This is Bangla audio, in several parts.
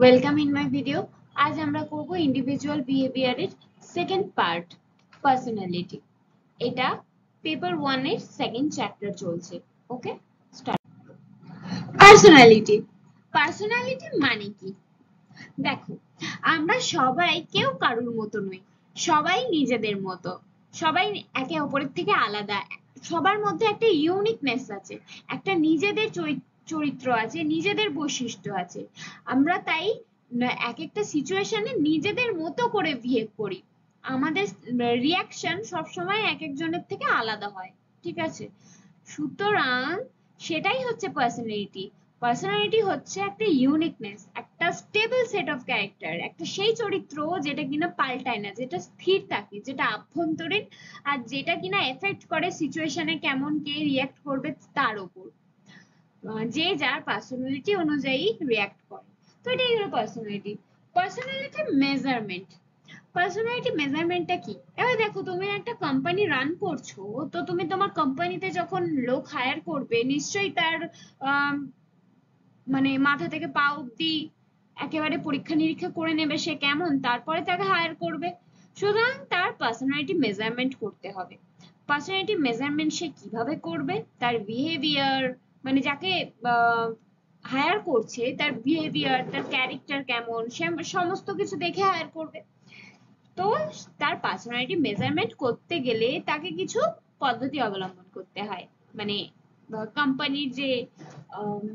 Welcome in my video. আজ আমরা করব ইন্ডিভিজুয়াল বিহেভিয়ারের সেকেন্ড পার্ট, পার্সোনালিটি। এটা পেপার 1 এর সেকেন্ড চ্যাপ্টার চলছে। ওকে, স্টার্ট। পার্সোনালিটি। পার্সোনালিটি মানে কি? দেখো, আমরা সবাই কেউ কারুর মতো নই, সবাই নিজেদের মতো, সবাই একে অপরের থেকে আলাদা। সবার মধ্যে একটা ইউনিকনেস আছে, একটা নিজেদের চরিত্র আছে, নিজেদের বৈশিষ্ট্য আছে। আমরা তাই এক একটা সিচুয়েশনে নিজেদের মতো করে বিহেভ করি। আমাদের রিয়াকশন সবসময় এক একজনের থেকে আলাদা হয়, ঠিক আছে? সুতরাং সেটাই হচ্ছে পার্সোনালিটি। পার্সোনালিটি হচ্ছে একটা ইউনিকনেস, একটা স্টেবল সেট অফ ক্যারেক্টার, একটা সেই চরিত্র যেটা কিনা পাল্টায় না, যেটা স্থির থাকে, যেটা আভ্যন্তরীণ, আর যেটা কিনা এফেক্ট করে সিচুয়েশনে কেমন কে রিয়াক্ট করবে তার উপর। যে যার পার্সোনালিটি অনুযায়ী রিয়াক্ট করে। তো এটাই হলো পার্সোনালিটি। পার্সোনালিটির মেজারমেন্ট। পার্সোনালিটি মেজারমেন্টটা কি? এবার দেখো, তুমি একটা কোম্পানি রান করছো, তো তুমি তোমার কোম্পানিতে যখন লোক হায়ার করবে, নিশ্চয়ই তার মানে মাথা থেকে পা অব্দি একেবারে পরীক্ষা নিরীক্ষা করে নেবে সে কেমন, তারপরে তাকে হায়ার করবে। সুতরাং তার পার্সোনালিটি মেজারমেন্ট করতে হবে। পার্সোনালিটি মেজারমেন্ট সে কিভাবে করবে? তার বিহেভিয়ার, মানে যাকে হায়ার করছে তার বিহেভিয়ার, তার ক্যারেক্টার কেমন, সে সমস্ত কিছু দেখে হায়ার করবে। তো তার পার্সোনালিটি মেজারমেন্ট করতে গেলে তাকে কিছু পদ্ধতি অবলম্বন করতে হয়। মানে কোম্পানির যে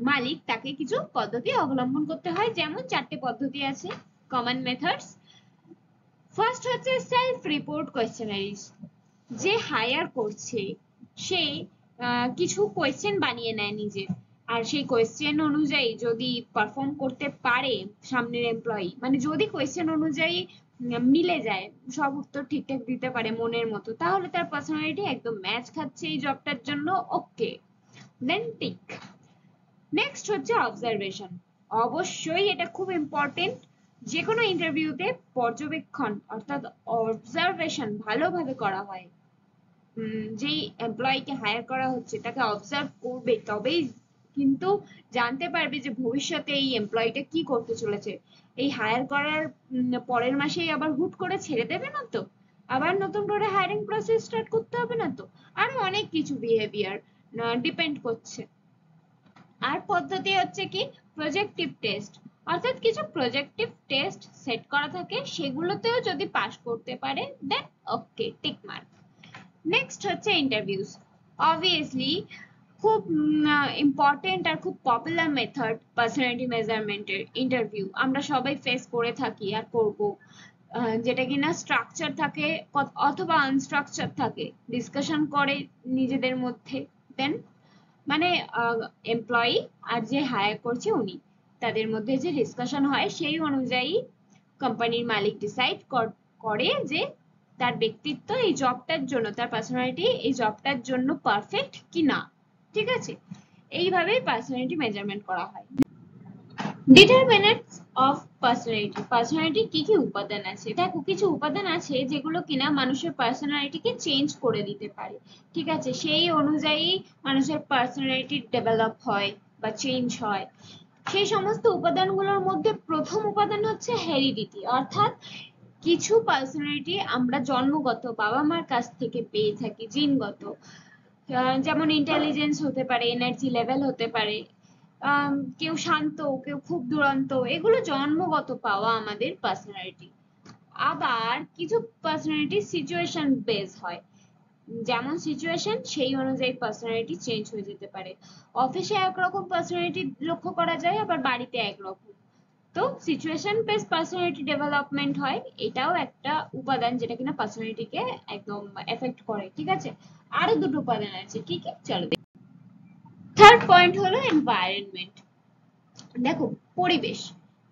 মালিক, তাকে কিছু পদ্ধতি অবলম্বন করতে হয়। যেমন 4টে পদ্ধতি আছে, কমন মেথডস। ফার্স্ট হচ্ছে সেলফ রিপোর্ট কোয়েশ্চেনারিজ। যে হায়ার করছে সে কিছু কোয়েশ্চেন বানিয়ে নেয় নিজের, আর সেই কোয়েশ্চেন অনুযায়ী যদি পারফর্ম করতে পারে সামনের এমপ্লয়ি, মানে যদি কোয়েশ্চেন অনুযায়ী মিলে যায়, সব উত্তর ঠিকঠাক দিতে পারে মনের মতো, তাহলে তার পার্সোনালিটি একদম ম্যাচ খাচ্ছে এই জবটার জন্য। ওকে, দেন টিক। নেক্সট হচ্ছে অবজারভেশন। অবশ্যই এটা খুব ইম্পর্টেন্ট। যে কোনো ইন্টারভিউতে পর্যবেক্ষণ অর্থাৎ অবজারভেশন ভালোভাবে করা হয়। যেই এমপ্লয়িকে হায়ার করা হচ্ছে তাকে অবজার্ভ করবে, তবেই কিন্তু জানতে পারবে যে ভবিষ্যতে এই এমপ্লয়িটা কি করতে চলেছে। এই হায়ার করার পরের মাসেই আবার হুট করে ছেড়ে দেবে না তো, আবার নতুন করে হায়ারিং প্রসেস স্টার্ট করতে হবে না তো। আরো অনেক কিছু বিহেভিয়ার ডিপেন্ড করছে। আর পদ্ধতি হচ্ছে কি, প্রজেক্টিভ টেস্ট, অর্থাৎ কিছু প্রজেক্টিভ টেস্ট সেট করা থাকে, সেগুলোতেও যদি পাস করতে পারে দেন ওকে, টিক মার্ক। নেক্সট হচ্ছে ইন্টারভিউস। অবভিয়াসলি খুব ইম্পর্টেন্ট আর খুব পপুলার মেথড পার্সোনালিটি মেজারমেন্টের ইন্টারভিউ। আমরা সবাই ফেস করে থাকি আর করব। যেটা কিনা স্ট্রাকচার থাকে অথবা আনস্ট্রাকচার থাকে, ডিসকাশন করে নিজেদের মধ্যে। দেন মানে এমপ্লয়ি আর যে হায়ার করছে উনি, তাদের মধ্যে যে ডিসকাশন হয় সেই অনুযায়ী কোম্পানির মালিক ডিসাইড করে যে তার ব্যক্তিত্ব এই জবটার জন্য, তার পার্সোনালিটি এই জবটার জন্য পারফেক্ট কি না। ঠিক আছে, এইভাবেই পার্সোনালিটি মেজারমেন্ট করা হয়। Determinants of personality. পার্সোনালিটি কি কি উপাদান আছে? দেখো, কিছু উপাদান আছে যেগুলো কিনা মানুষের পার্সোনালিটিকে চেঞ্জ করে দিতে পারে। ঠিক আছে, সেই অনুযায়ী মানুষের পার্সোনালিটি ডেভেলপ হয় বা চেঞ্জ হয়। সেই সমস্ত উপাদানগুলোর মধ্যে প্রথম উপাদান হচ্ছে হেরিডিটি, অর্থাৎ কিছু পার্সোনালিটি আমরা জন্মগত বাবা মার কাছ থেকে পেয়ে থাকি, জিনগত। যেমন ইন্টেলিজেন্স হতে পারে, এনার্জি লেভেল হতে পারে, কেউ শান্ত, কেউ খুব দুরন্ত, এগুলো জন্মগত পাওয়া আমাদের পার্সোনালিটি। আবার কিছু পার্সোনালিটি সিচুয়েশন বেস হয়, যেমন সিচুয়েশন সেই অনুযায়ী পার্সোনালিটি চেঞ্জ হয়ে যেতে পারে। অফিসে একরকম পার্সোনালিটি লক্ষ্য করা যায়, আবার বাড়িতে একরকম। তো সিচুয়েশন বেস পার্সোনালিটি ডেভেলপমেন্ট হয়, এটাও একটা উপাদান যেটা কিনা পার্সোনালিটিকে একদম এফেক্ট করে। ঠিক আছে, আরো দুটো উপাদান আছে, কি কি চলো। থার্ড পয়েন্ট হলো এনভায়রনমেন্ট। দেখো, পরিবেশ।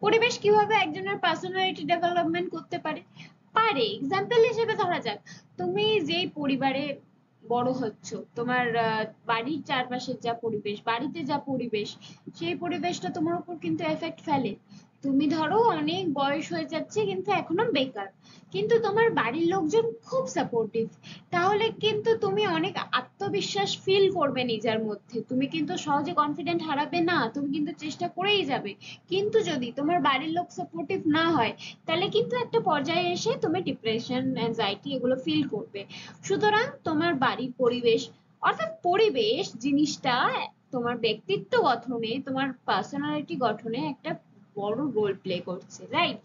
পরিবেশ কিভাবে একজনের পার্সোনালিটি ডেভেলপমেন্ট করতে পারে? এক্সাম্পল হিসেবে ধরা যাক, তুমি যেই পরিবারে বড় হচ্ছ, তোমার বাড়ির চারপাশের যা পরিবেশ, বাড়িতে যা পরিবেশ, সেই পরিবেশটা তোমার উপর কিন্তু এফেক্ট ফেলে। তুমি ধরো অনেক বয়স হয়ে যাচ্ছে কিন্তু এখনো বেকার, কিন্তু তোমার বাড়ির লোকজন খুব সাপোর্টিভ, তাহলে কিন্তু তুমি অনেক আত্মবিশ্বাস ফিল করবে নিজের মধ্যে, তুমি কিন্তু সহজে কনফিডেন্ট হারাবে না, তুমি কিন্তু চেষ্টা করেই যাবে। কিন্তু যদি তোমার বাড়ির লোক সাপোর্টিভ না হয়, তাহলে কিন্তু একটা পর্যায়ে এসে তুমি ডিপ্রেশন, অ্যাংজাইটি এগুলো ফিল করবে। সুতরাং তোমার বাড়ির পরিবেশ, অর্থাৎ পরিবেশ জিনিসটা তোমার ব্যক্তিত্ব গঠনে, তোমার পার্সোনালিটি গঠনে একটা বড় রোল প্লে করছে, রাইট?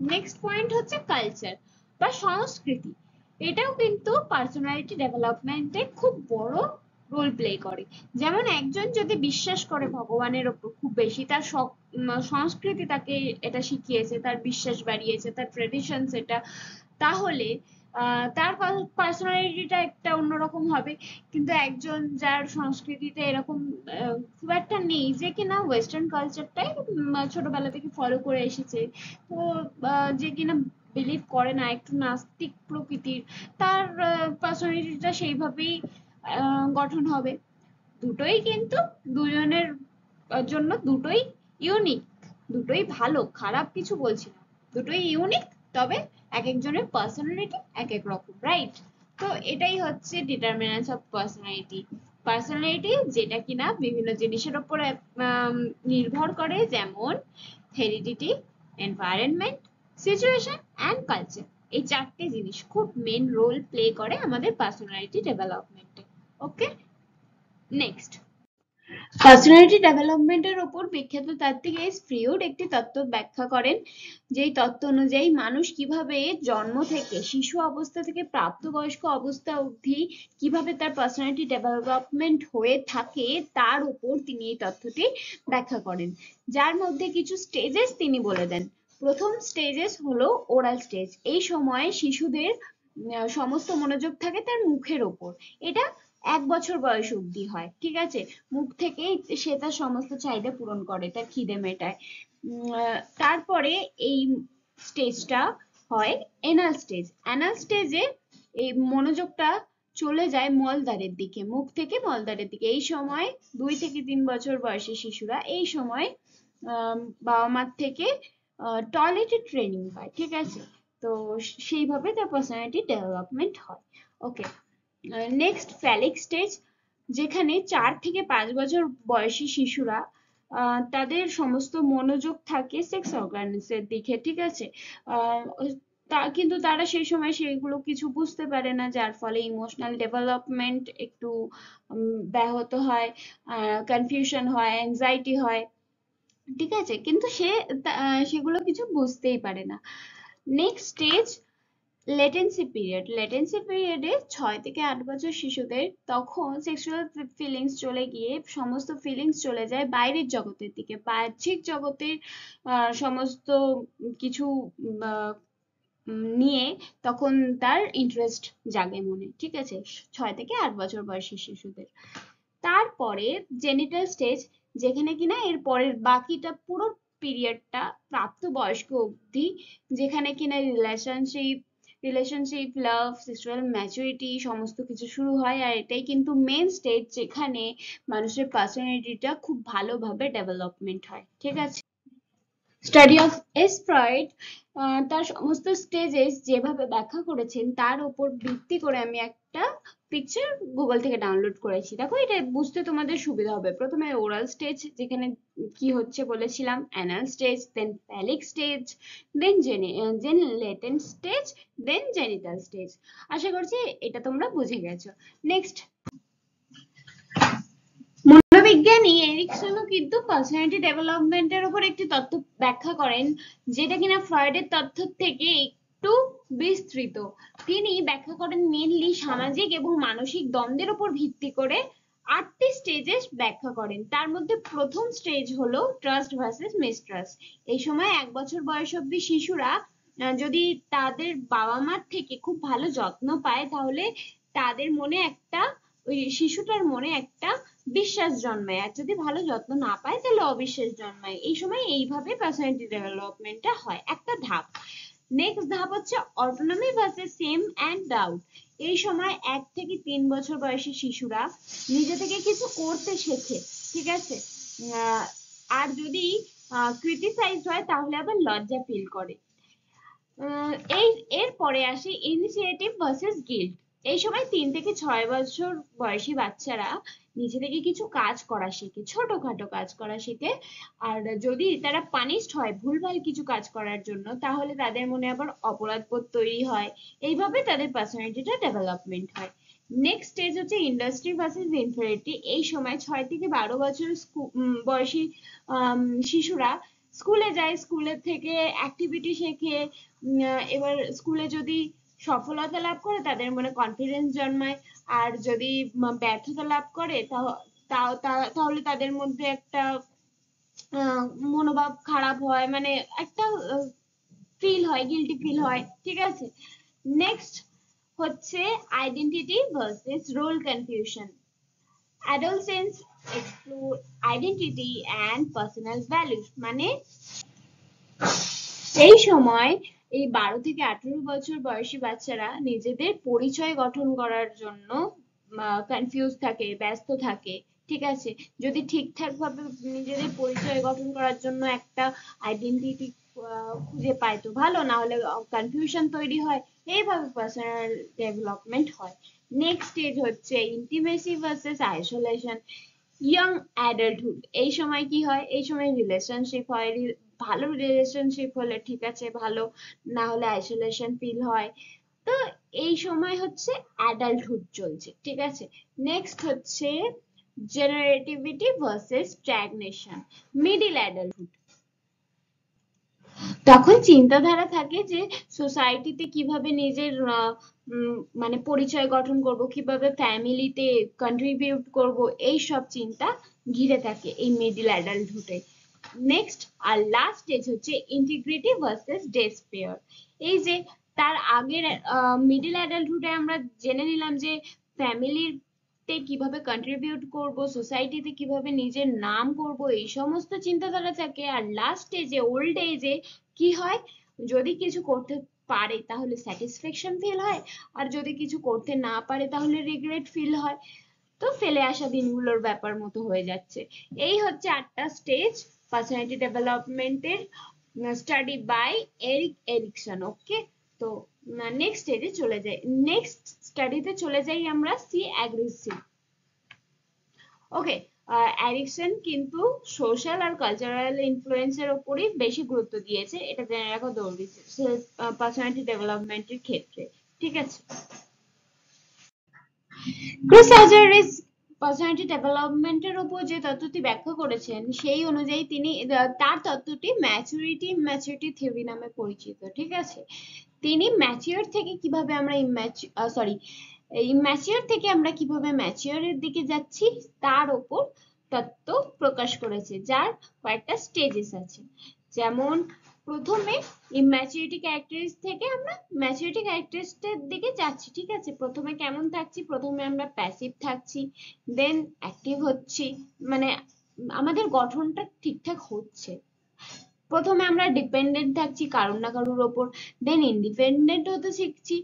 নেক্সট পয়েন্ট হচ্ছে কালচার বা সংস্কৃতি। এটাও কিন্তু পার্সোনালিটি ডেভেলপমেন্টে খুব বড় রোল প্লে করে। যেমন একজন যদি বিশ্বাস করে ভগবানের ওপর খুব বেশি, তার সংস্কৃতি তাকে এটা শিখিয়েছে, তার বিশ্বাস বাড়িয়েছে, তার ট্রেডিশন এটা, তাহলে তার পার্সোনালিটিটা একটা অন্যরকম হবে। কিন্তু একজন যার সংস্কৃতিতে এরকম খুব একটা নেই, যে কিনা ওয়েস্টার্ন কালচারটাই ছোটবেলা থেকে ফলো করে এসেছে, তো যে কিনা বিলিভ করে না, একটু নাস্তিক প্রকৃতির, তার পার্সোনালিটিটা সেইভাবেই গঠন হবে। দুটোই কিন্তু দুজনের জন্য দুটোই ইউনিক, দুটোই ভালো, খারাপ কিছু বলছি না, দুটোই ইউনিক। তবে এক একজনের পার্সোনালিটি এক এক রকম, রাইট? তো এটাই হচ্ছে ডিটারমিনেন্টস অফ পার্সোনালিটি। পার্সোনালিটি যেটা কিনা বিভিন্ন জিনিসের উপরে নির্ভর করে, যেমন heredity, environment, situation and culture. এই চারটে জিনিস খুব মেন রোল প্লে করে আমাদের পার্সোনালিটি ডেভেলপমেন্টে। ওকে, নেক্সট, পার্সোনালিটি ডেভেলপমেন্টের উপর বিখ্যাত তাত্ত্বিক এইচ ফ্রিউড একটি তত্ত্ব ব্যাখ্যা করেন, যেই তত্ত্ব অনুযায়ী মানুষ কিভাবে জন্ম থেকে, শিশু অবস্থা থেকে প্রাপ্তবয়স্ক অবস্থা অবধি কিভাবে তার পার্সোনালিটি ডেভেলপমেন্ট হয়ে থাকে, তার উপর তিনি এই তথ্যটি ব্যাখ্যা করেন, যার মধ্যে কিছু স্টেজেস তিনি বলে দেন। প্রথম স্টেজেস হলো ওরাল স্টেজ। এই সময় শিশুদের সমস্ত মনোযোগ থাকে তার মুখের ওপর। এটা 1 বছর বয়স অবধি হয়, ঠিক আছে? মুখ থেকেই সে তার সমস্ত চাহিদা পূরণ করে, তার খিদে মেটায়। তারপরে এই স্টেজটা হয় এনাল স্টেজ। অ্যানাল স্টেজে এই মনোযোগটা চলে যায় মলদ্বারের দিকে, মুখ থেকে মলদ্বারের দিকে। এই সময় 2 থেকে 3 বছর বয়সী শিশুরা এই সময় বাবা মার থেকে টয়লেটে ট্রেনিং পায়, ঠিক আছে? তো সেইভাবে তার পার্সোনালিটি ডেভেলপমেন্ট হয়। ওকে, নেক্সট ফ্যালিক স্টেজ, যেখানে 4 থেকে 5 বছর বয়সী শিশুরা তাদের সমস্ত মনোযোগ থাকে সেক্স অর্গানসের দিকে, ঠিক আছে? কিন্তু তারা সেই সময় সেগুলো কিছু বুঝতে পারে না, যার ফলে ইমোশনাল ডেভেলপমেন্ট একটু ব্যাহত হয়, কনফিউশন হয়, অ্যাংজাইটি হয়, ঠিক আছে? কিন্তু সেগুলো কিছু বুঝতেই পারে না। Next stage latency period. Latency পিরিয়ডে 6 থেকে 8 বছর শিশুদের তখন সেক্সুয়াল ফিলিংস চলে গিয়ে সমস্ত ফিলিংস চলে যায় বাইরের জগতের দিকে, বাহ্যিক জগতের সমস্ত কিছু নিয়ে তখন তার ইন্টারেস্ট জাগে মনে, ঠিক আছে? 6 থেকে 8 বছর বয়সী শিশুদের। তারপরে জেনিটাল স্টেজ, যেখানে কিনা এর পরের বাকিটা পুরো পিরিয়ডটা প্রাপ্তবয়স্ক অবধি, যেখানে কিনা রিলেশনশিপ, লাভ, সেক্সুয়াল ম্যাচুরিটি সমস্ত কিছু শুরু হয়। আর এটাই কিন্তু মেন স্টেজ যেখানে মানুষের পার্সোনালিটিটা খুব ভালোভাবে ডেভেলপমেন্ট হয়, ঠিক আছে? স্টাডি অফ এস ফ্রয়েড তার সমস্ত স্টেজেস যেভাবে ব্যাখ্যা করেছেন, তার উপর ভিত্তি করে আমি একটা পিকচার গুগল থেকে ডাউনলোড করেছি। দেখো, এটা বুঝতে তোমাদের সুবিধা হবে। প্রথমে ওরাল স্টেজ, যেখানে কি হচ্ছে বলেছিলাম, অ্যানাল স্টেজ, দেন ফ্যালিক স্টেজ, দেন লেটেন্ট স্টেজ, দেন জেনিটাল স্টেজ। আশা করছি এটা তোমরা বুঝে গেছো। নেক্সট, মনোবিজ্ঞানী এরিকসনও কিন্তু পার্সোনালিটি ডেভেলপমেন্টের উপর একটি তত্ত্ব ব্যাখ্যা করেন, যেটা কিনা ফ্রয়েডের তত্ত্ব থেকে একটু বিস্তৃত। তিনি ব্যাখ্যা করেন মেনলি সামাজিক এবং মানসিক দ্বন্দ্বের উপর ভিত্তি করে 8টি স্টেজেস ব্যাখ্যা করেন। তার মধ্যে প্রথম স্টেজ হলো ট্রাস্ট ভার্সেস মিসট্রাস্ট। এই সময় 1 বছর বয়স অবধি শিশুরা যদি তাদের বাবা মার থেকে খুব ভালো যত্ন পায়, তাহলে তাদের মনে একটা, ওই শিশুটার মনে একটা বিশ্বাস জন্মায়, আর যদি ভালো যত্ন না পায় তাহলে অবিশ্বাস জন্মায়। এই সময় এইভাবে পার্সোনালিটি ডেভেলপমেন্টটা হয়, একটা ধাপ। নেক্সট ধাপ হচ্ছে autonomy versus same and doubt. এই সময় 1 থেকে 3 বছর বয়সী শিশুরা নিজে থেকে কিছু করতে শেখে, ঠিক আছে? আর যদি ক্রিটিসাইজ হয় তাহলে আবার লজ্জা ফিল করে। এর পরে আসে ইনিশিয়েটিভ ভার্সেস গিল্ট। এই সময় 3 থেকে 6 বছর বয়সী বাচ্চারা নিজে থেকে কিছু কাজ করা শেখে, ছোটখাটো কাজ করা শেখে। আর যদি তারা পানিশড হয় ভুলভাল কিছু কাজ করার জন্য, তাহলে তাদের মনে আবার অপরাধবোধ তৈরি হয়। এইভাবে তাদের পার্সোনালিটিটা ডেভেলপমেন্ট হয়। নেক্সট স্টেজ হচ্ছে ইন্ডাস্ট্রি ভার্সেস ইনফিনিটি। এই সময় 6 থেকে 12 বছর বয়সী শিশুরা স্কুলে যায়, স্কুলের থেকে অ্যাক্টিভিটি শেখে। এবার স্কুলে যদি সফলতা লাভ করে তাদের মনে কনফিডেন্স জন্মায়, আর যদি ব্যর্থতা লাভ করে তাহলে তাদের মধ্যে একটা মনোভাব খারাপ হয়, মানে একটা ফিল হয়, গিল্টি ফিল হয়, ঠিক আছে। নেক্সট হচ্ছে identity versus role confusion. Adolescents explore identity and personal values, মানে এই সময় এই 12 থেকে 18 বছর বয়সী বাচ্চারা নিজেদের পরিচয় গঠন করার জন্য কনফিউজ থাকে, ব্যস্ত থাকে, ঠিক আছে। যদি ঠিকঠাক ভাবে নিজেদের পরিচয় গঠন করার জন্য একটা আইডেন্টিটি খুঁজে পায় তো ভালো, না হলে কনফিউশন তৈরি হয়। এইভাবে পার্সোনাল ডেভেলপমেন্ট হয়। নেক্সট স্টেজ হচ্ছে intimacy versus isolation, young adulthood. এই সময় কি হয়, এই সময় রিলেশনশিপ হয়, ভালো রিলেশনশিপ হলে ঠিক আছে ভালো, না হলে আইসোলেশন ফিল হয়। তো এই সময় হচ্ছে অ্যাডাল্টহুড চলছে, ঠিক আছে। নেক্সট হচ্ছে জেনারেটিভিটি ভার্সেস স্ট্যাগনেশন, মিডিল অ্যাডাল্টহুড। তখন চিন্তাধারা থাকে যে সোসাইটিতে কিভাবে নিজের মানে পরিচয় গঠন করব, কিভাবে ফ্যামিলিতে কন্ট্রিবিউট করব, এই সব চিন্তা ঘিরে থাকে এই মিডল অ্যাডাল্টহুডে। নেক্সট আর লাস্ট স্টেজ হচ্ছে ইন্টিগ্রিটি ভার্সেস ডেসপেয়ার। এই যে তার আগের মিডল অ্যাডাল্টহুডে আমরা জেনে নিলাম যে ফ্যামিলির তে কিভাবে কন্ট্রিবিউট করব, সোসাইটিতে কিভাবে নিজের নাম করব, এই সমস্ত চিন্তাধারা থাকে। আর লাস্ট স্টেজে ওল্ড এজে কি হয়, যদি কিছু করতে পারে তাহলে স্যাটিসফ্যাকশন ফিল হয়, আর যদি কিছু করতে না পারে তাহলে রিগ্রেট ফিল হয়। তো ফেলে আসা দিনগুলোর ব্যাপার মতো হয়ে যাচ্ছে। এই হচ্ছে 8টা স্টেজ পার্সোনালিটি ডেভেলপমেন্টের, স্টাডি বাই এরিক এরিকসন। ওকে, তো নেক্সট স্টেজে চলে যাই, নেক্সট স্টাডিতে চলে যাই আমরা, সি অ্যাগ্রেসিভ। ওকে, অ্যাডিকশন কিন্তু সোশ্যাল আর কালচারাল ইনফ্লুয়েন্সের উপরই বেশি গুরুত্ব দিয়েছে, এটা জেনে রাখো দৌড়ি পার্সোনালিটি ডেভেলপমেন্টের ক্ষেত্রে, ঠিক আছে। ক্রিস হাজারিস পার্সোনালিটি ডেভেলপমেন্টের উপর যে তত্ত্বটি ব্যাখ্যা করেছেন সেই অনুযায়ী তিনি তার তত্ত্বটি ম্যাচুরিটি থিওরি নামে পরিচিত, ঠিক আছে। তিনি ম্যাচিওর থেকে কিভাবে আমরা ইম্যাচিওর থেকে আমরা কিভাবে ম্যাচিওরের দিকে যাচ্ছি তার উপর তত্ত্ব প্রকাশ করেছে, যার কয়েকটা স্টেজেস আছে। যেমন প্রথমে ইম্যাচুরিটি ক্যারেক্টারিস্টিক থেকে আমরা ম্যাচুরিটি ক্যারেক্টারিস্টিকের দিকে যাচ্ছি, ঠিক আছে। প্রথমে কেমন থাকছি, প্রথমে আমরা প্যাসিভ থাকছি, দেন অ্যাক্টিভ হচ্ছি, মানে আমাদের গঠনটা ঠিকঠাক হচ্ছে। প্রথমে আমরা ডিপেন্ডেন্ট থাকছি কারোর না কারোর ওপর, দেন ইন্ডিপেন্ডেন্ট হতে শিখছি।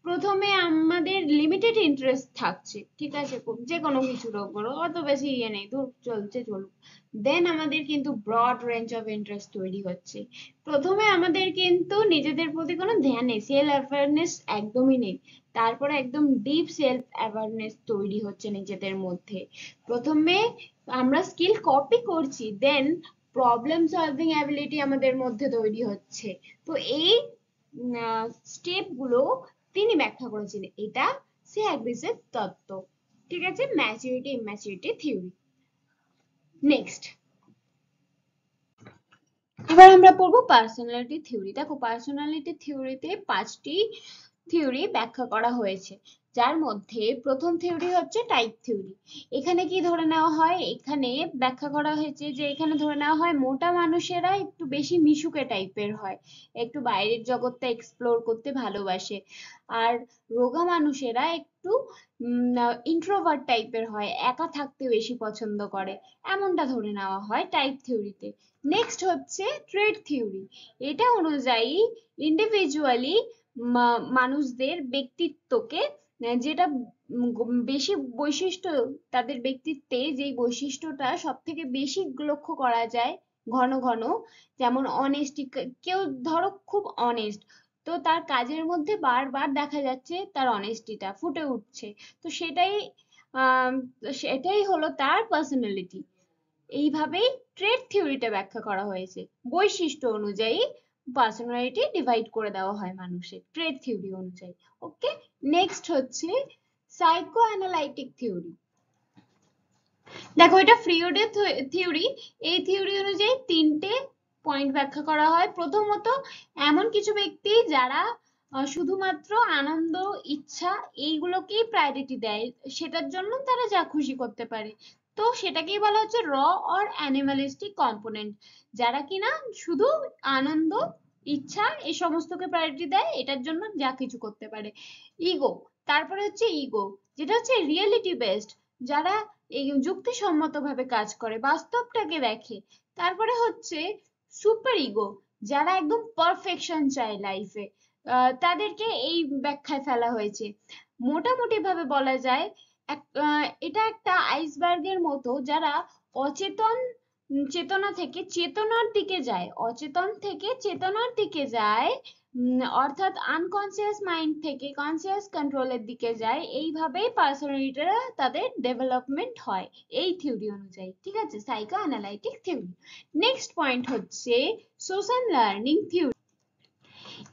প্রথমে আমাদের লিমিটেড ইন্টারেস্ট থাকছে, ঠিক আছে, যে কোনো কিছুর ওপর অত বেশি ইয়ে নেই, দূর চলছে চলুক। দেন আমাদের কিন্তু ব্রড রেঞ্জ অফ ইন্টারেস্ট তৈরি হচ্ছে। প্রথমে আমাদের কিন্তু নিজেদের প্রতি কোনো ধ্যান নেই, সেলফ অ্যাওয়ারনেস একদমই নেই। তারপরে একদম ডিপ সেলফ অ্যাওয়ারনেস তৈরি হচ্ছে নিজেদের মধ্যে। প্রথমে আমরা স্কিল কপি করছি, দেন প্রবলেম সলভিং অ্যাবিলিটি আমাদের মধ্যে তৈরি হচ্ছে। তো এই স্টেপ গুলো তিনি ব্যাখ্যা করেছেন, এটা সে অ্যাগ্রেসিভ তত্ত্ব, ঠিক আছে, ম্যাচুরিটি ইম্যাচুরিটি থিওরি। নেক্সট এবার আমরা পড়বো পার্সোনালিটি থিওরি। দেখো পার্সোনালিটি থিওরিতে 5টি থিওরি ব্যাখ্যা করা হয়েছে, যার মধ্যে প্রথম থিওরি হচ্ছে টাইপ থিওরি। এখানে কি ধরে নেওয়া হয়, এখানে ব্যাখ্যা করা হয়েছে যে এখানে ধরে নেওয়া হয় মোটা মানুষেরা একটু বেশি মিশুকে টাইপের হয়, একটু বাইরের জগৎটা এক্সপ্লোর করতে ভালোবাসে, আর রোগা মানুষেরা একটু ইন্ট্রোভার্ট টাইপের হয়, একা থাকতে বেশি পছন্দ করে, এমনটা ধরে নেওয়া হয় টাইপ থিওরিতে। নেক্সট হচ্ছে ট্রেড থিওরি। এটা অনুযায়ী ইন্ডিভিজুয়ালি মানুষদের ব্যক্তিত্বকে যেটা বেশি বৈশিষ্ট্য, তাদের ব্যক্তিত্বে যেই বৈশিষ্ট্যটা সব থেকে বেশি লক্ষ্য করা যায় ঘন ঘন, যেমন অনেস্টি, কেউ ধরো খুব অনেস্ট, তো তার কাজের মধ্যে বারবার দেখা যাচ্ছে তার অনেস্টিটা ফুটে উঠছে। তো সেটাই হলো তার পার্সোনালিটি। এইভাবেই ট্রেট থিওরিটা ব্যাখ্যা করা হয়েছে। বৈশিষ্ট্য অনুযায়ী পার্সোনালিটি ডিভাইড করে দেওয়া হয় মানুষের ট্রেট থিওরি অনুযায়ী। ওকে, নেক্সট হচ্ছে সাইকো অ্যানালাইটিক থিওরি। দেখো, এটা ফ্রিউডের থিওরি। এই থিওরি অনুযায়ী তিনটে পয়েন্ট ব্যাখ্যা করা হয়। প্রথমত, এমন কিছু ব্যক্তি যারা শুধুমাত্র আনন্দ, ইচ্ছা এইগুলোকেই প্রায়োরিটি দেয়, সেটার জন্য তারা যা খুশি করতে পারে। তো সেটাকেই বলা হচ্ছে র অর অ্যানিমালিস্টিক কম্পোনেন্ট, যারা কিনা শুধু আনন্দ, ইচ্ছা এই সমস্তকে প্রায়োরিটি দেয়, এটার জন্য যা কিছু করতে পারে। ইগো, তারপরে হচ্ছে ইগো, যেটা হচ্ছে রিয়েলিটি বেসড, যারা এই যুক্তিসম্মত ভাবে কাজ করে, বাস্তবটাকে দেখে। তারপরে হচ্ছে সুপার ইগো, যারা একদম পারফেকশন চায় লাইফে, তাদেরকে এই ব্যাখ্যায় ফেলা হয়েছে। মোটামুটি ভাবে বলা যায় এটা একটা আইসবার্গের মতো, যারা অচেতন চেতনা থেকে চেতনার দিকে যায়, অচেতন থেকে চেতনার দিকে যায়, অর্থাৎ আনকনসিয়াস মাইন্ড থেকে কনসিয়াস কন্ট্রোলের দিকে যায়। এইভাবেই পার্সোনালিটিরা তাদের ডেভেলপমেন্ট হয় এই থিওরি অনুযায়ী। ঠিক আছে, psycho analytic theory. Next point হচ্ছে সোশ্যাল লার্নিং থিওরি।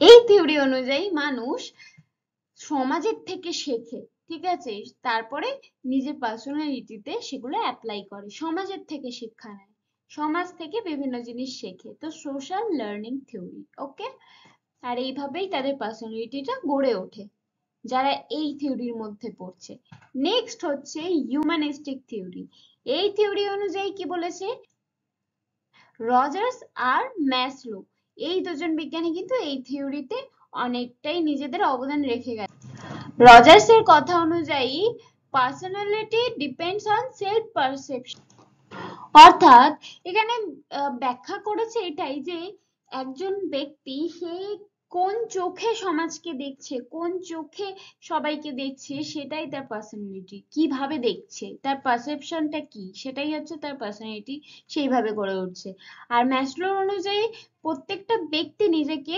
এই থিওরি অনুযায়ী মানুষ সমাজের থেকে শেখে, ঠিক আছে, তারপরে নিজের পার্সোনালিটিতে সেগুলো অ্যাপ্লাই করে, সমাজের থেকে শিক্ষা নেয়, সমাজ থেকে বিভিন্ন জিনিস শেখে। তো সোশ্যাল লার্নিং থিওরি। ওকে, আর এইভাবেই তাদের পার্সোনালিটিটা গড়ে ওঠে যারা এই থিওরির মধ্যে পড়ছে। নেক্সট হচ্ছে হিউম্যানিস্টিক থিওরি। এই থিওরি অনুযায়ী কি বলেছে, রজার্স আর ম্যাসলো, এই দুজন বিজ্ঞানী কিন্তু এই থিওরিতে অনেকটাই নিজেদের অবদান রেখে গেছে। রজার্স এর কথা অনুযায়ী personality depends on self perception, অর্থাৎ এখানে ব্যাখ্যা করেছে এটাই যে একজন ব্যক্তি সে কোন চোখে সমাজকে দেখছে, কোন চোখে সবাইকে দেখছে, সেটাই তার পার্সোনালিটি। কিভাবে দেখছে, তার পারসেপশনটা কি, সেটাই হচ্ছে তার পার্সোনালিটি, সেইভাবে গড়ে উঠছে। আর ম্যাসলোর অনুযায়ী প্রত্যেকটা ব্যক্তি নিজেকে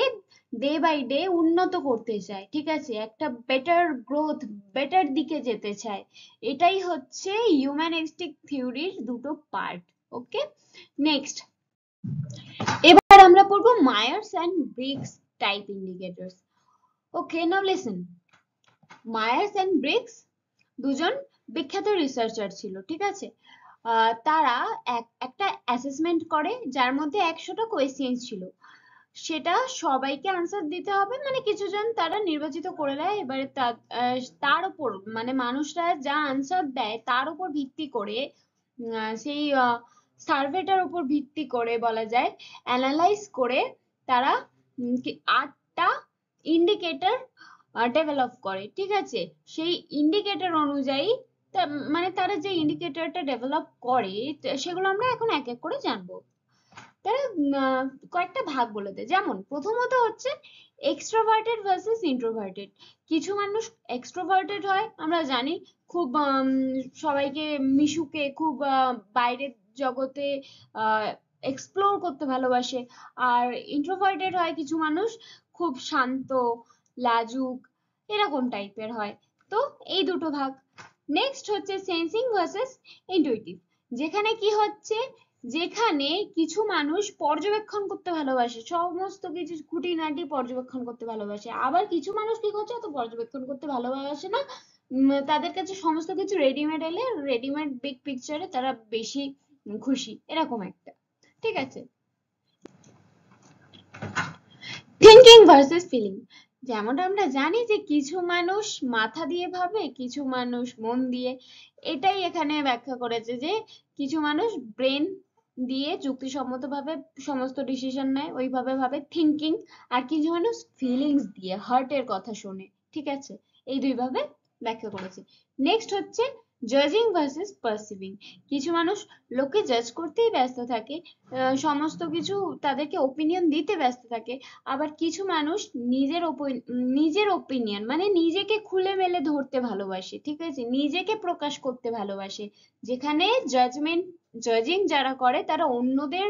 ডে বাই ডে উন্নত করতে চায়, ঠিক আছে, একটা বেটার গ্রোথ, বেটার দিকে যেতে চায়। এটাই হচ্ছে হিউম্যানিস্টিক থিওরির দুটো পার্ট। ওকে, নেক্সট এবার আমরা পড়বো Myers and Briggs type indicators. Okay, now listen. Myers and Briggs দুজন বিখ্যাত রিসার্চার ছিল, ঠিক আছে। তারা একটা অ্যাসেসমেন্ট করে যার মধ্যে 100টা কোয়েশ্চেন ছিল, সেটা সবাইকে আনসার দিতে হবে, মানে কিছুজন তারা নির্বাচিত করে দেয়। এবারে তার উপর মানে মানুষরা যা আনসার দেয় তার উপর ভিত্তি করে সেই সার্ভেটার উপর ভিত্তি করে বলা যায় অ্যানালাইজ করে তারা 8টা ইন্ডিকেটর ডেভেলপ করে, ঠিক আছে। সেই ইন্ডিকেটর অনুযায়ী মানে তারা যে ইন্ডিকেটরটা ডেভেলপ করে সেগুলো আমরা এখন এক এক করে জানবো। তারা কয়েকটা ভাগ বলে দেয়, যেমন প্রথমত হচ্ছে এক্সট্রোভার্টেড ভার্সেস ইন্ট্রোভার্টেড। কিছু মানুষ এক্সট্রোভার্টেড হয়, আমরা জানি, খুব সবাইকে মিশুকে, খুব বাইরের জগতে এক্সপ্লোর করতে ভালোবাসে। আর ইন্ট্রোভার্টেড হয় কিছু মানুষ, খুব শান্ত, লাজুক, এরকম টাইপের হয়। তো এই দুটো ভাগ। নেক্সট হচ্ছে সেন্সিং ভার্সেস ইন্টুইটিভ, যেখানে কি হচ্ছে, যেখানে কিছু মানুষ পর্যবেক্ষণ করতে ভালোবাসে, সমস্ত কিছু খুঁটিনাটি পর্যবেক্ষণ করতে ভালোবাসে। আবার কিছু মানুষ কি করছে, তো পর্যবেক্ষণ করতে ভালোবাসে না, তাদের কাছে সমস্ত কিছু রেডিমেড এলে রেডিমেড বিগ পিকচারে তারা বেশি খুশি, এরকম একটা, ঠিক আছে। থিঙ্কিং ভার্সেস ফিলিং, যেমনটা আমরা জানি যে কিছু মানুষ মাথা দিয়ে ভাবে, কিছু মানুষ মন দিয়ে। এটাই এখানে ব্যাখ্যা করেছে যে কিছু মানুষ ব্রেন দিয়ে যুক্তিসম্মত ভাবে সমস্ত ডিসিশন নেয়, ওইভাবে ভাবে থিঙ্কিং, আর কিছু মানুষ ফিলিংস দিয়ে হার্টের কথা শোনে, ঠিক আছে। এই দুই ভাবে ব্যাখ্যা করেছে। নেক্সট হচ্ছে জাজিং ভার্সেস পারসিভিং, কিছু মানুষ লোককে জাজ করতেই ব্যস্ত থাকে, সমস্ত কিছু তাদেরকে ওপিনিয়ন দিতে ব্যস্ত থাকে। আবার কিছু মানুষ নিজের ওপিনিয়ন মানে নিজেকে খুলে মেলে ধরতে ভালোবাসে, ঠিক আছে, নিজেকে প্রকাশ করতে ভালোবাসে, যেখানে জাজিং যারা করে তারা অন্যদের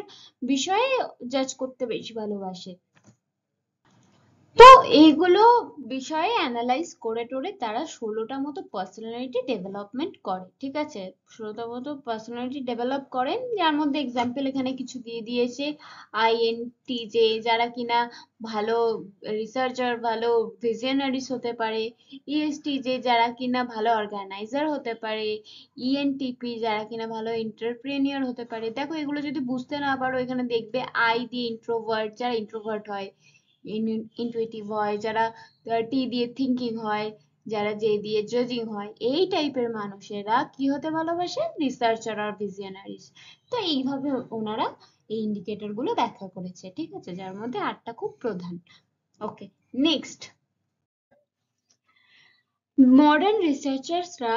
বিষয়ে জাজ করতে বেশি ভালোবাসে। তো এইগুলো বিষয়ে অ্যানালাইজ করে টোরে তারা 16টা মতো পার্সোনালিটি ডেভেলপমেন্ট করে, ঠিক আছে? 16টা মতো পার্সোনালিটি ডেভেলপ করেন, যার মধ্যে এক্সাম্পল এখানে কিছু দিয়ে দিয়েছে। INTJ যারা কিনা ভালো রিসার্চার, ভালো ভিশনারিজ হতে পারে। ESTJ যারা কিনা ভালো অর্গানাইজার হতে পারে। ENTP যারা কিনা ভালো এন্টারপ্রেনিয়র হতে পারে। দেখো এগুলো যদি বুঝতে না পারো, এখানে দেখবে I দিয়ে ইন্ট্রোভার্ট, যারা ইন্ট্রোভার্ট হয়। ইনটুইটিভ হয়, যারা টি দিয়ে থিঙ্কিং হয়, যারা জে দিয়ে জাজিং হয়, এই টাইপের মানুষেরা কি হতে ভালোবাসে? রিসার্চার আর ভিশনারিজ। তো এইভাবে ওনারা এই ইন্ডিকেটর গুলো ব্যাখ্যা করেছে, ঠিক আছে, যার মধ্যে 8টা খুব প্রধান। ওকে, নেক্সট, মডার্ন রিসার্চার্সরা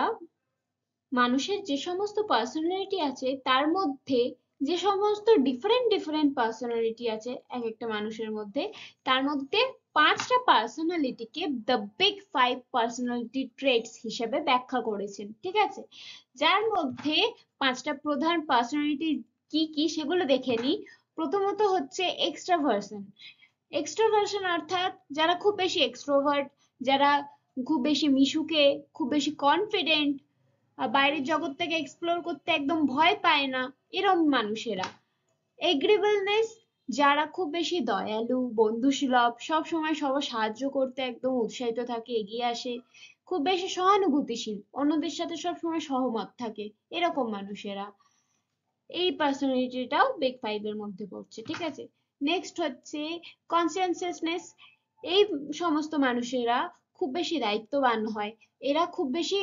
মানুষের যে সমস্ত পার্সোনালিটি আছে তার মধ্যে যে সমস্ত ডিফারেন্ট পার্সোনালিটি আছে এক একটা মানুষের মধ্যে, তার মধ্যে 5টা পার্সোনালিটিকে দ্য বিগ 5 পার্সোনালিটি ট্রেটস হিসেবে ব্যাখ্যা করেছেন, ঠিক আছে? যার মধ্যে 5টা প্রধান পার্সোনালিটি কি কি সেগুলো দেখে নিই। প্রথমত হচ্ছে এক্সট্রাভার্সন। এক্সট্রাভার্সন অর্থাৎ যারা খুব বেশি এক্সট্রোভার্ট, যারা খুব বেশি মিশুকে, খুব বেশি কনফিডেন্ট, বাইরের জগৎ থেকে এক্সপ্লোর করতে একদম ভয় পায় না, এরম মানুষেরা। এগ্রিবলনেস, যারা খুব বেশি দয়ালু, বন্ধুসুলভ, সব সময় সবার সাহায্য করতে একদম উৎসাহিত থাকে, এগিয়ে আসে। খুব বেশি সহানুভূতিশীল, অন্যদের সাথে সব সময় সহমত থাকে, এরকম মানুষেরা। এই পার্সোনালিটিটাও বিগ 5 এর মধ্যে পড়ছে, ঠিক আছে? নেক্সট হচ্ছে কনসিয়াসনেস। এই সমস্ত মানুষেরা খুব বেশি দায়িত্ববান হয়, এরা খুব বেশি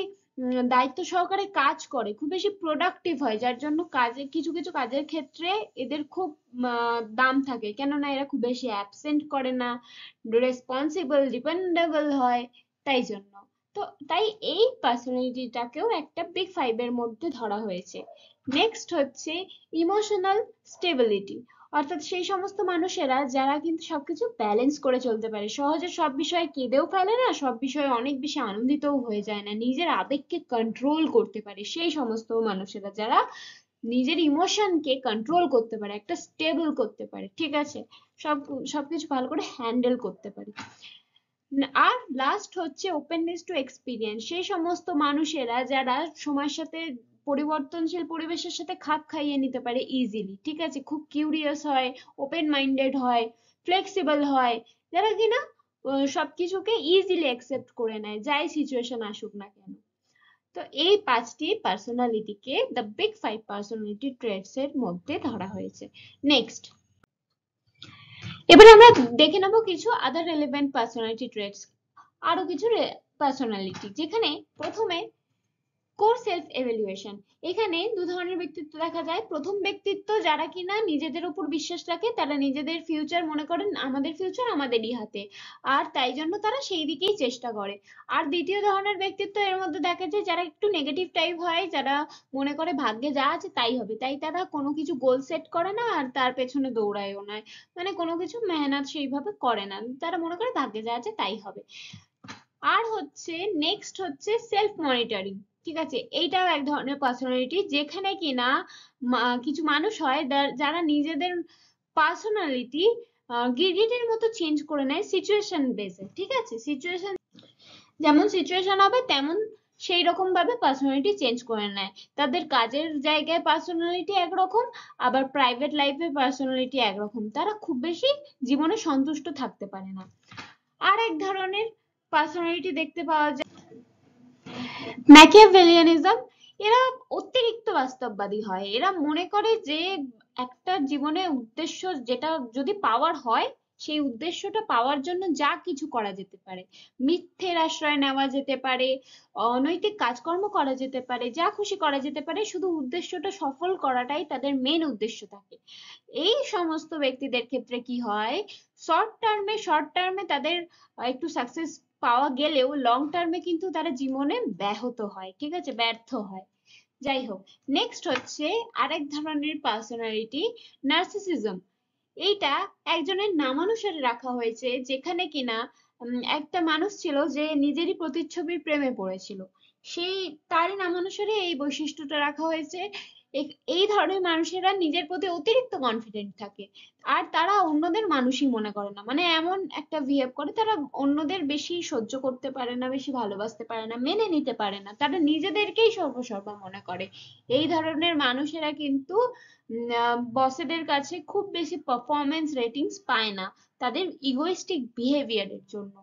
দায়িত্ব সহকারে কাজ করে, খুব বেশি প্রোডাক্টিভ হয়, যার জন্য কাজে কিছু কিছু কাজের ক্ষেত্রে এদের খুব দাম থাকে, কেননা এরা খুব বেশি অ্যাবসেন্ট করে না, রেসপন্সিবল, ডিপেন্ডেবল হয়, তাই জন্য। তো তাই এই পার্সোনালিটিটাকেও একটা বিগ 5 এর মধ্যে ধরা হয়েছে। নেক্সট হচ্ছে ইমোশনাল স্টেবিলিটি, অর্থাৎ সেই সমস্ত মানুষেরা যারা কিন্তু সবকিছু ব্যালেন্স করে চলতে পারে, সহজে সব বিষয়ে কেঁদেও ফেলে না, সব বিষয়ে অনেক বেশি আনন্দিতও হয়ে যায় না, নিজের আবেগকে কন্ট্রোল করতে পারে, সেই সমস্ত মানুষেরা যারা নিজের ইমোশনকে কন্ট্রোল করতে পারে, একটা স্টেবল করতে পারে, ঠিক আছে, সবকিছু ভালো করে হ্যান্ডেল করতে পারে। আর লাস্ট হচ্ছে ওপেননেস টু এক্সপিরিয়েন্স, সেই সমস্ত মানুষেরা যারা সময়ের সাথে পরিবর্তনশীল পরিবেশের সাথে খাপ খাইয়ে নিতে পারে ইজিলি, ঠিক আছে, খুব কিউরিয়াস হয়, ওপেন মাইন্ডেড হয়, ফ্লেক্সিবল হয়, যারা কিনা সবকিছুকে ইজিলি অ্যাকসেপ্ট করে নেয়, যাই সিচুয়েশন আসুক না কেন। তো এই 5টি পার্সোনালিটিকে দ্য বিগ 5 পার্সোনালিটি ট্রেটস এর মধ্যে ধরা হয়েছে। নেক্সট, এবারে আমরা দেখে নেব কিছু আদার রেলেভেন্ট পার্সোনালিটি ট্রেটস, আরো কিছু পার্সোনালিটি, যেখানে প্রথমে কোর সেলফ এভালুয়েশন। এখানে দু ধরনের ব্যক্তিত্ব দেখা যায়। প্রথম ব্যক্তিত্ব যারা কিনা নিজেদের উপর বিশ্বাস রাখে, তারা নিজেদের ফিউচার মনে করেন আমাদের ফিউচার আমাদেরই হাতে, আর তাই জন্য তারা সেই দিকেই চেষ্টা করে। আর দ্বিতীয় ধরনের ব্যক্তিত্ব এর মধ্যে দেখা যায় যারা একটু নেগেটিভ টাইপ হয়, যারা মনে করে ভাগ্যে যা আছে তাই হবে, তাই তারা কোনো কিছু গোল সেট করে না আর তার পেছনে দৌড়ায়ও না, মানে কোনো কিছু মেহনত সেইভাবে করে না, তারা মনে করে ভাগ্যে যা আছে তাই হবে। আর হচ্ছে নেক্সট হচ্ছে সেলফ মনিটরিং, ঠিক আছে, এইটাও এক ধরনের পার্সোনালিটি, যেখানে কিনা কিছু মানুষ হয় যারা নিজেদের পার্সোনালিটি গিরগিটির মতো চেঞ্জ করে নেয় সিচুয়েশন বেসে, ঠিক আছে, সিচুয়েশন যেমন সিচুয়েশন হবে তেমন সেই রকম ভাবে পার্সোনালিটি চেঞ্জ করে নেয়। তাদের কাজের জায়গায় পার্সোনালিটি একরকম, আবার প্রাইভেট লাইফে পার্সোনালিটি একরকম, তারা খুব বেশি জীবনে সন্তুষ্ট থাকতে পারে না। আর এক ধরনের পার্সোনালিটি দেখতে পাওয়া যায় ম্যাকিয়াভেলিয়ানিজম। এরা অতিরিক্ত বাস্তববাদী হয়, এরা মনে করে যে একটা জীবনে উদ্দেশ্য যেটা যদি পাওয়ার হয়, সেই উদ্দেশ্যটা পাওয়ার জন্য যা কিছু করা যেতে পারে, মিথ্যের আশ্রয় নেওয়া যেতে পারে, অনৈতিক কাজকর্ম করা যেতে পারে, যা খুশি করা যেতে পারে, শুধু উদ্দেশ্যটা সফল করাটাই তাদের মেন উদ্দেশ্য থাকে। এই সমস্ত ব্যক্তিদের ক্ষেত্রে কি হয়, শর্ট টার্মে তাদের একটু সাকসেস পাওয়া গেলেও লং টার্মে কিন্তু তারা জীবনে ব্যাহত হয়, ঠিক আছে, ব্যর্থ হয়। যাই হোক, নেক্সট হচ্ছে আরেক ধরনের পার্সোনালিটি নার্সিসিজম। এইটা একজনের নামানুসারে রাখা হয়েছে, যেখানে কিনা একটা মানুষ ছিল যে নিজেরই প্রতিচ্ছবির প্রেমে পড়েছিল, সেই তারই নামানুসারে এই বৈশিষ্ট্যটা রাখা হয়েছে। এই ধরনের মানুষেরা নিজের প্রতি অতিরিক্ত কনফিডেন্ট থাকে, আর তারা অন্যদের মানুষই মনে করে না, মানে এমন একটা বিহেভ করে, তারা অন্যদের বেশি সহ্য করতে পারে না, বেশি ভালোবাসতে পারে না, মেনে নিতে পারে না, তারা নিজেদেরকেই সর্বসর্বা মনে করে। এই ধরনের মানুষেরা কিন্তু বসেদের কাছে খুব বেশি পারফরমেন্স রেটিংস পায় না, তাদের ইগোইস্টিক বিহেভিয়ারের জন্য।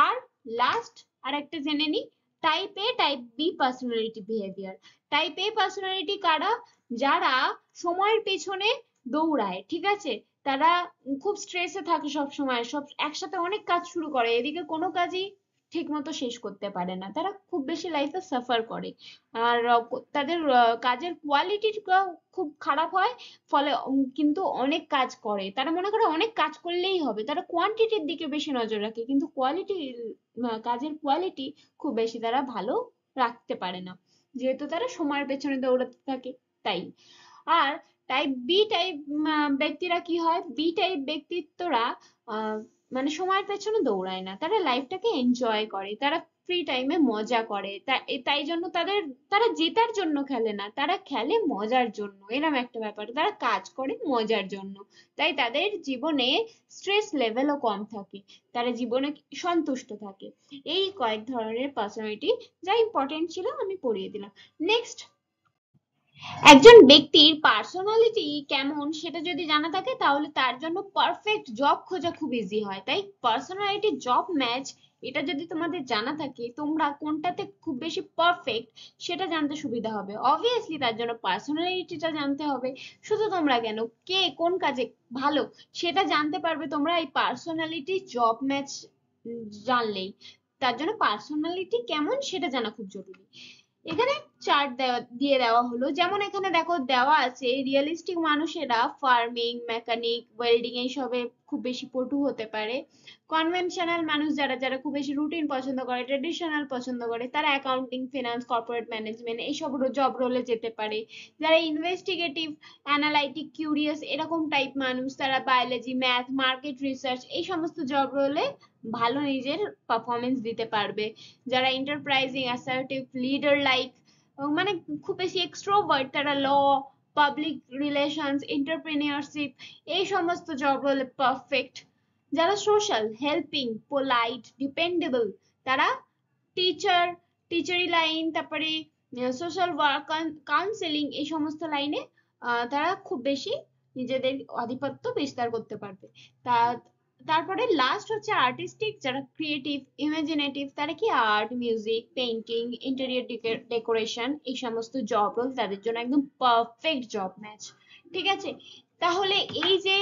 আর লাস্ট আর একটা জেনে নিই, type A type B personality behaviour. Type A personality কারা? যারা সময়ের পেছনে দৌড়ায়, ঠিক আছে, তারা খুব স্ট্রেসে থাকে সব সময়, সব একসাথে অনেক কাজ শুরু করে, এদিকে কোনো কাজই ঠিক মতো শেষ করতে পারে না, তারা খুব বেশি লাইফে সাফার করে। আর তাদের কাজের কোয়ালিটি খুব খারাপ হয়, ফলে কিন্তু অনেক কাজ করে, তারা মনে করে অনেক কাজ করলেই হবে, তারা কোয়ান্টিটির দিকে বেশি নজর রাখে, কিন্তু কোয়ালিটি, কাজের কোয়ালিটি খুব বেশি তারা ভালো রাখতে পারে না, যেহেতু তারা সময়ের পেছনে দৌড়াতে থাকে তাই। আর টাইপ বি টাইপ ব্যক্তিরা কি হয়, বি টাইপ ব্যক্তিত্বরা আহ, মানে সময়ের পেছনে দৌড়ায় না, তারা লাইফটাকে এনজয় করে, তারা ফ্রি টাইমে মজা করে, তাই জন্য তারা জেতার জন্য খেলে না, তারা খেলে মজার জন্য, এরকম একটা ব্যাপার, তারা কাজ করে মজার জন্য, তাই তাদের জীবনে স্ট্রেস লেভেলও কম থাকে, তারা জীবনে সন্তুষ্ট থাকে। এই কয়েক ধরনের পার্সোনালিটি যা ইম্পর্টেন্ট ছিল আমি পড়িয়ে দিলাম। নেক্সট, একজন ব্যক্তির পার্সোনালিটি কেমন সেটা যদি জানা থাকে তাহলে তার জন্য পারফেক্ট জব খোঁজা খুব ইজি হয়। তাই পার্সোনালিটি জব ম্যাচ, এটা যদি তোমাদের জানা থাকে তোমরা কোনটাতে খুব বেশি পারফেক্ট সেটা জানতে সুবিধা হবে। অবভিয়াসলি তার জন্য পার্সোনালিটিটা জানতে হবে। শুধু তোমরা কেন, কে কোন কাজে ভালো সেটা জানতে পারবে তোমরা এই পার্সোনালিটি জব ম্যাচ জানলেই। তার জন্য পার্সোনালিটি কেমন সেটা জানা খুব জরুরি। এখানে চার্ট দিয়ে দেওয়া হলো, যেমন এখানে দেখো দেওয়া আছে রিয়েলিস্টিক মানুষেরা ফার্মিং, মেকানিক, ওয়েল্ডিং এইসবে খুব বেশি পটু হতে পারে। কনভেনশনাল মানুষ যারা যারা খুব বেশি রুটিন পছন্দ করে, ট্রেডিশনাল পছন্দ করে, তারা অ্যাকাউন্টিং, ফিনান্স, কর্পোরেট ম্যানেজমেন্ট এইসব জব রোলে যেতে পারে। যারা ইনভেস্টিগেটিভ, অ্যানালাইটিক, কিউরিয়াস এরকম টাইপ মানুষ, তারা বায়োলজি, ম্যাথ, মার্কেট রিসার্চ এই সমস্ত জব রোলে ভালো নিজের পারফরমেন্স দিতে পারবে। যারা এন্টারপ্রাইজিং, অ্যাসার্টিভ, লিডার লাইক, মানে খুব বেশি এক্সট্রোভার্ট, তারা ল, পাবলিক রিলেশনস, এন্টারপ্রেনিয়রশিপ এই সমস্ত জব রোলে পারফেক্ট। যারা সোশ্যাল, হেল্পিং, পোলাইট, ডিপেন্ডেবল, তারা টিচার, টিচারি লাইন, তারপরে সোশ্যাল ওয়ার্ক, কাউন্সেলিং এই সমস্ত লাইনে তারা খুব বেশি নিজেদের আধিপত্য বিস্তার করতে পারবে। তা তারপরে লাস্ট হচ্ছে আর্টিস্টিক, যারা ক্রিয়েটিভ, ইমাজিনেটিভ, তারা কি art, music, painting, interior decoration এই সমস্ত জব রোল তাদের জন্য একদম পারফেক্ট জব ম্যাচ। ঠিক আছে, তাহলে এই যে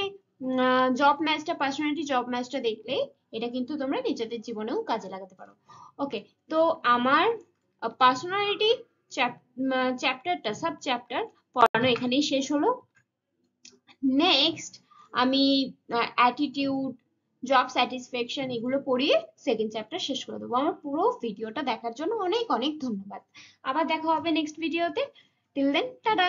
জব ম্যাচটা, পার্সোনালিটি জব ম্যাচটা দেখলে এটা কিন্তু তোমরা নিজেদের জীবনেও কাজে লাগাতে পারো। ওকে, তো আমার পার্সোনালিটি চ্যাপ্টারটা, সাব চ্যাপ্টার পড়ানো এখানেই শেষ হলো। নেক্সট আমি অ্যাটিটিউড, জব স্যাটিসফ্যাকশন এগুলো পড়িয়ে সেকেন্ড চ্যাপ্টার শেষ করে দেবো। আমার পুরো ভিডিওটা দেখার জন্য অনেক অনেক ধন্যবাদ। আবার দেখা হবে নেক্সট ভিডিওতে। Till then tata.